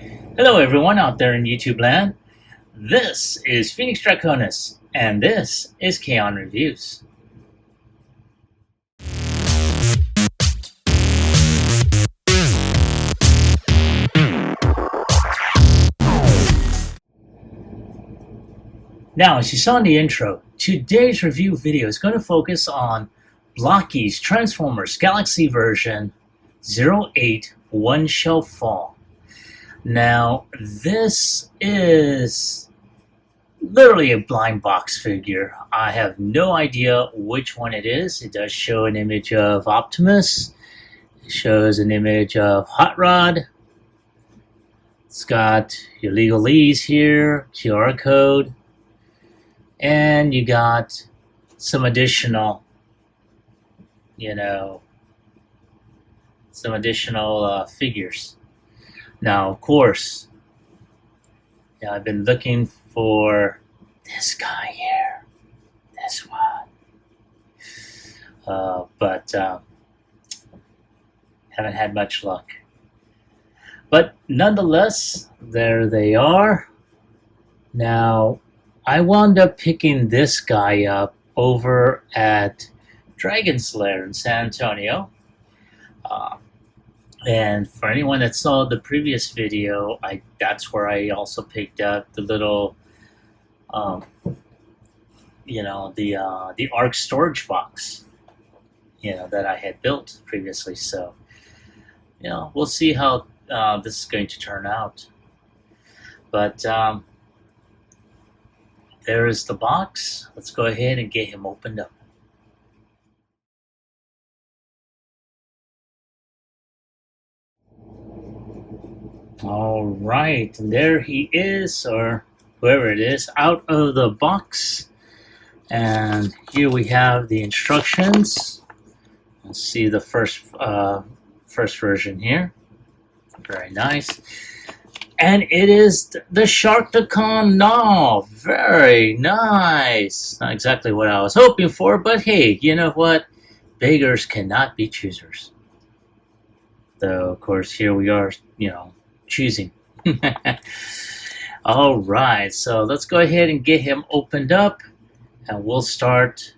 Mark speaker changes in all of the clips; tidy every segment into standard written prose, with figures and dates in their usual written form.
Speaker 1: Hello everyone out there in YouTube land. This is Phoenix Draconis, and this is Kaon Reviews. Now, as you saw in the intro, today's review video is going to focus on Blokees Transformers Galaxy version 08 One Shall Fall. Now, this is literally a blind box figure. I have no idea which one it is. It does show an image of Optimus. It shows an image of Hot Rod. It's got your legalese here, QR code, and you got some additional, figures. Now, of course, I've been looking for this guy here, this one, but haven't had much luck. But nonetheless, there they are. Now, I wound up picking this guy up over at Dragon's Lair in San Antonio. And for anyone that saw the previous video, that's where I also picked up the little, the ARC storage box, that I had built previously. So, we'll see how this is going to turn out. But there is the box. Let's go ahead and get him opened up. All right, and there he is, or whoever it is, out of the box. And here we have the instructions. Let's see the first version here. Very nice. And it is the Sharktacon Null. Very nice. Not exactly what I was hoping for, but hey, you know what? Beggars cannot be choosers. Though, of course, here we are, choosing. All right, so let's go ahead and get him opened up, and we'll start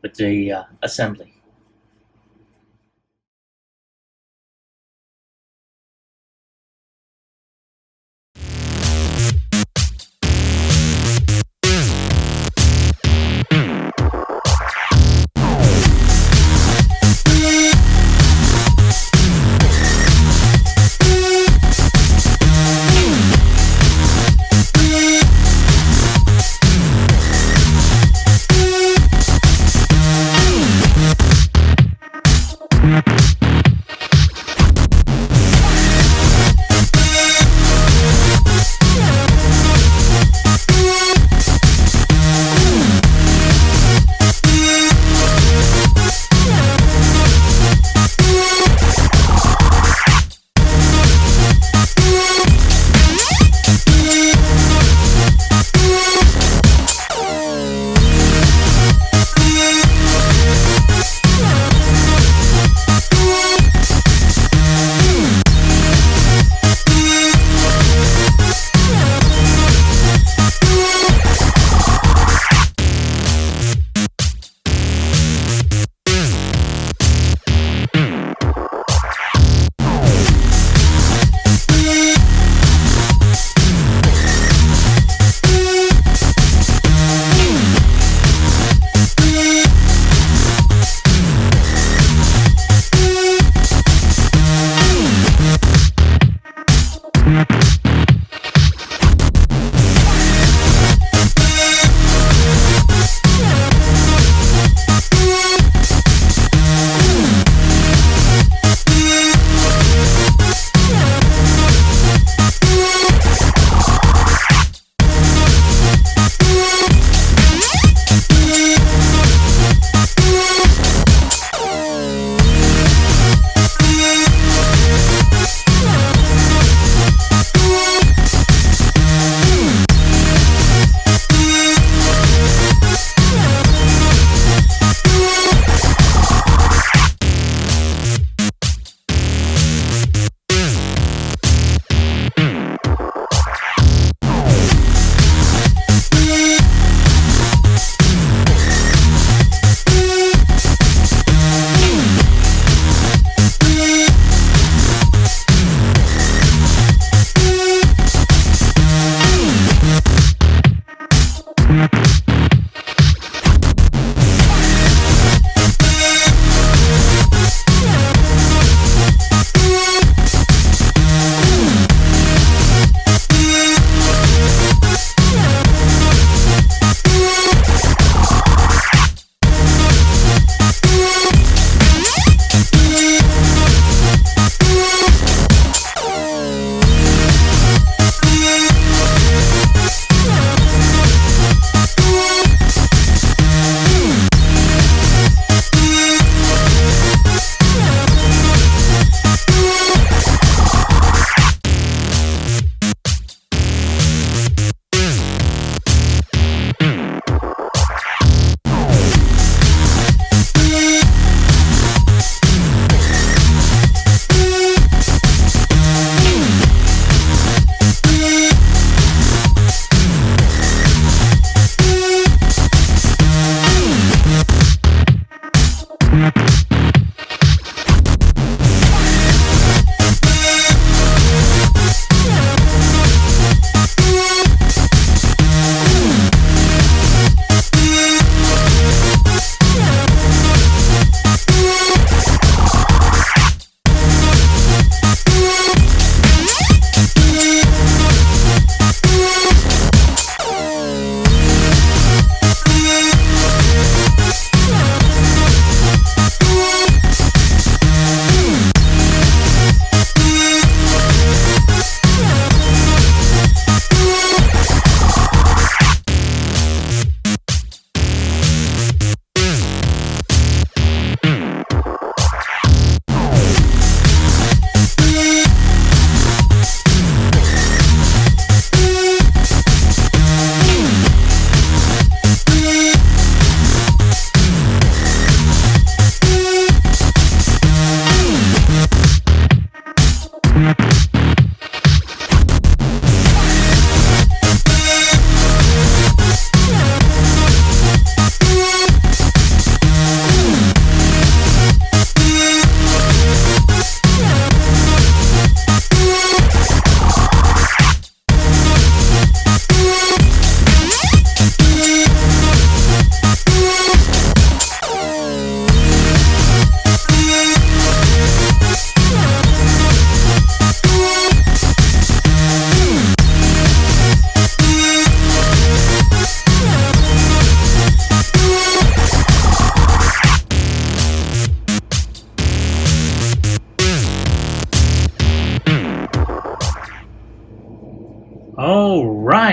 Speaker 1: with the assembly.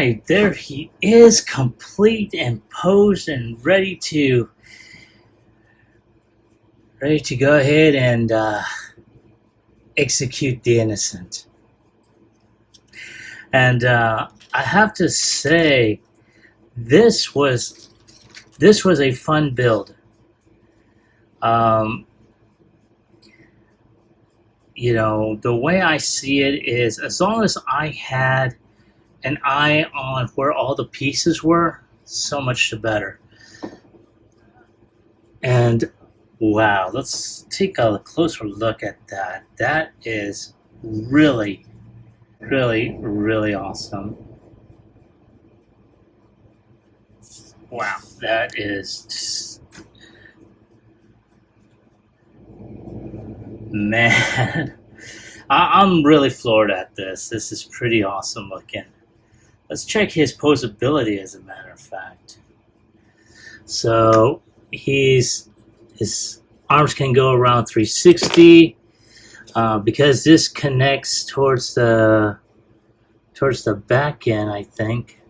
Speaker 1: right, there he is, complete and posed and ready to go ahead and execute the innocent. And I have to say, this was a fun build. You know, the way I see it is, as long as I had an eye on where all the pieces were, so much the better. And wow, let's take a closer look at that. That is really, really, really awesome. Wow, that is just, man, I'm really floored at this. This is pretty awesome looking. Let's check his posability, as a matter of fact. So his arms can go around 360 because this connects towards the back end, I think.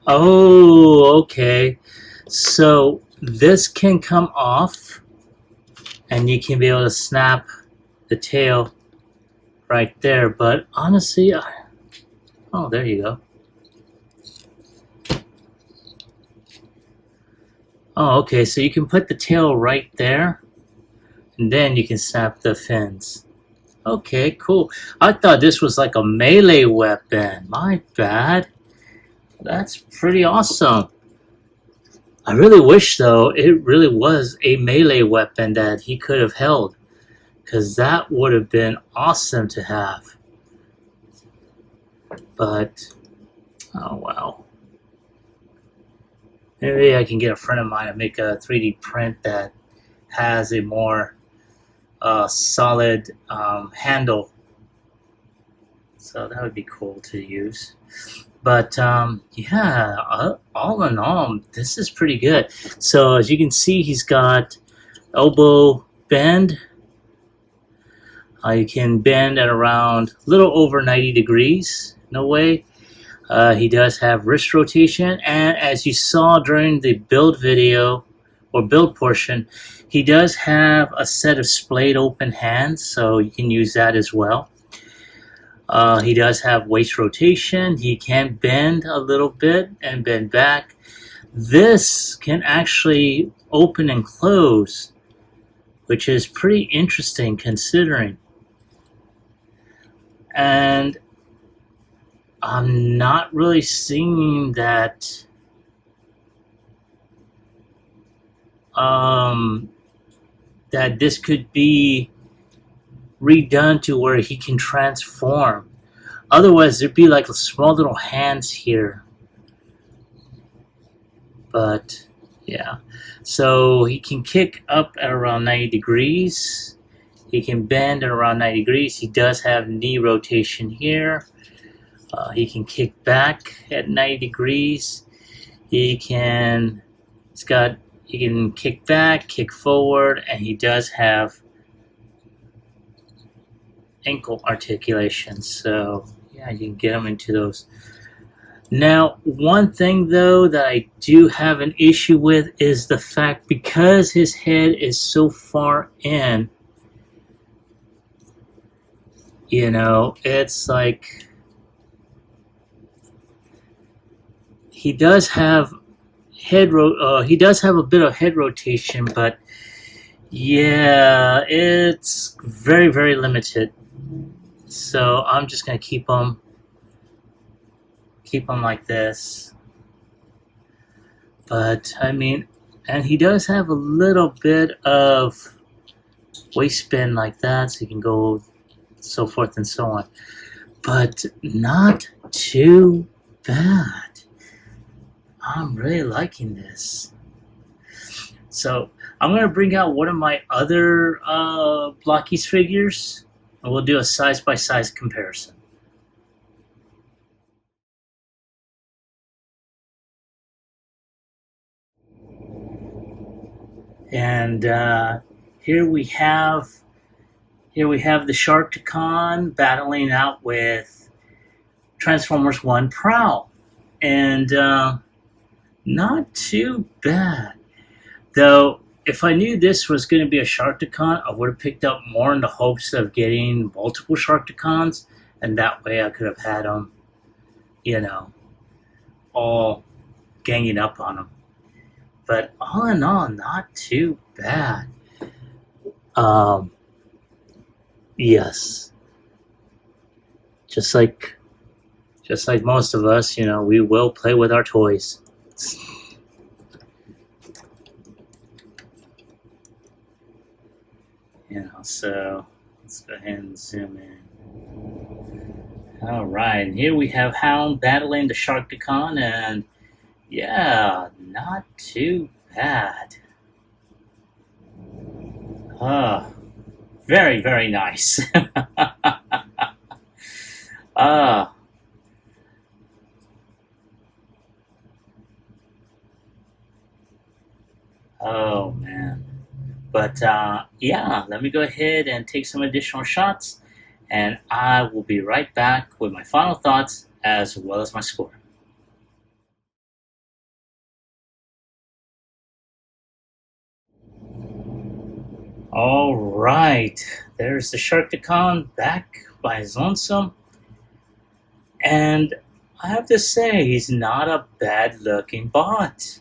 Speaker 1: Oh, okay. So this can come off, and you can be able to snap the tail right there. But honestly, oh, there you go. Oh, okay. So you can put the tail right there, and then you can snap the fins. Okay, cool. I thought this was like a melee weapon. My bad. That's pretty awesome. I really wish, though, it really was a melee weapon that he could have held, because that would have been awesome to have. But, oh wow. Maybe I can get a friend of mine to make a 3D print that has a more solid handle. So that would be cool to use. But yeah, all in all, this is pretty good. So as you can see, he's got elbow bend. You can bend at around a little over 90 degrees, no way. He does have wrist rotation, and as you saw during the build video, or build portion, he does have a set of splayed open hands, so you can use that as well. He does have waist rotation. He can bend a little bit and bend back. This can actually open and close, which is pretty interesting considering. And I'm not really seeing that that this could be redone to where he can transform. Otherwise, there'd be like small little hands here. But yeah, so he can kick up at around 90 degrees. He can bend at around 90 degrees. He does have knee rotation here. He can kick back at 90 degrees. He can kick back, kick forward, and he does have ankle articulation. So yeah, you can get him into those. Now, one thing though that I do have an issue with is the fact, because his head is so far in, you know, it's like he does have he does have a bit of head rotation, but yeah, it's very, very limited. So I'm just gonna keep them like this. But I mean, and he does have a little bit of waist spin like that, so you can go so forth and so on. But not too bad. I'm really liking this. So I'm going to bring out one of my other Blokees figures, and we'll do a size-by-size comparison. And here we have the Sharkticon battling out with Transformers One Prowl, and not too bad. Though, if I knew this was going to be a Sharkticon, I would have picked up more in the hopes of getting multiple Sharkticons, and that way I could have had them, all ganging up on them. But all in all, not too bad. Yes, just like most of us, we will play with our toys. So let's go ahead and zoom in. All right, and here we have Hound battling the Sharkticon, and yeah, not too bad. Very, very nice. Oh man. But yeah, let me go ahead and take some additional shots, and I will be right back with my final thoughts as well as my score. All right, there's the Sharkticon back by his lonesome, and I have to say he's not a bad-looking bot.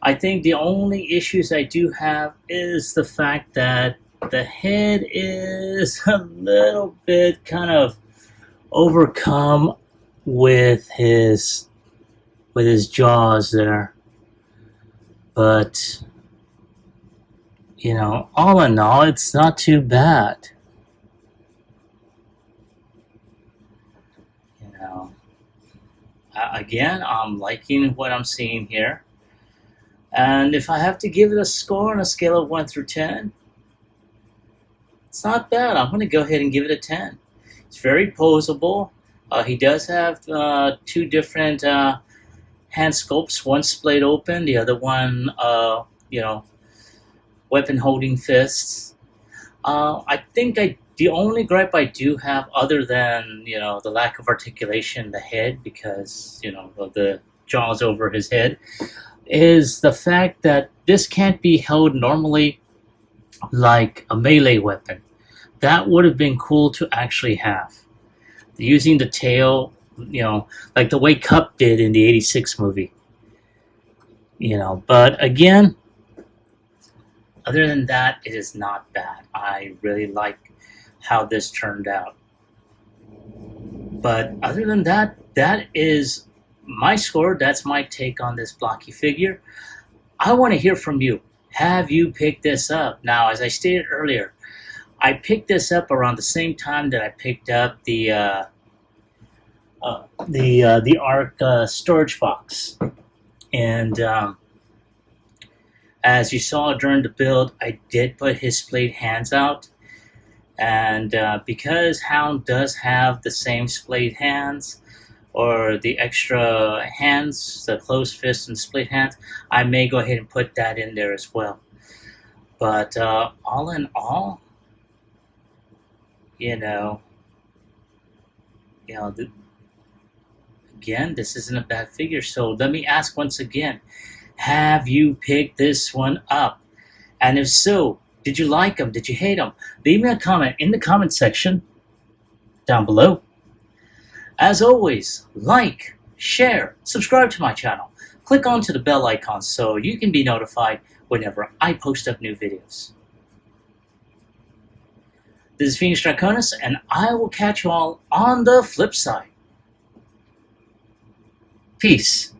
Speaker 1: I think the only issues I do have is the fact that the head is a little bit kind of overcome with his jaws there. But, all in all, it's not too bad. Again, I'm liking what I'm seeing here. And if I have to give it a score on a scale of 1 through 10, it's not bad. I'm going to go ahead and give it a 10. It's very posable. He does have 2 different hand sculpts. One splayed open, the other one, weapon holding fists. I think the only gripe I do have, other than the lack of articulation in the head because of the jaws over his head, is the fact that this can't be held normally like a melee weapon. That would have been cool to actually have. Using the tail, like the way Cup did in the '86 movie. But again, other than that, it is not bad. I really like how this turned out. But other than that, that is my score. That's my take on this blocky figure. I want to hear from you. Have you picked this up? Now, as I stated earlier, I picked this up around the same time that I picked up the ARC storage box, and as you saw during the build, I did put his splayed hands out, and because Hound does have the same splayed hands, or the extra hands, the closed fist and split hands, I may go ahead and put that in there as well. But all in all, again, this isn't a bad figure. So let me ask once again, have you picked this one up? And if so, did you like them? Did you hate them? Leave me a comment in the comment section down below. As always, like, share, subscribe to my channel. Click onto the bell icon so you can be notified whenever I post up new videos. This is Phoenix Draconis, and I will catch you all on the flip side. Peace.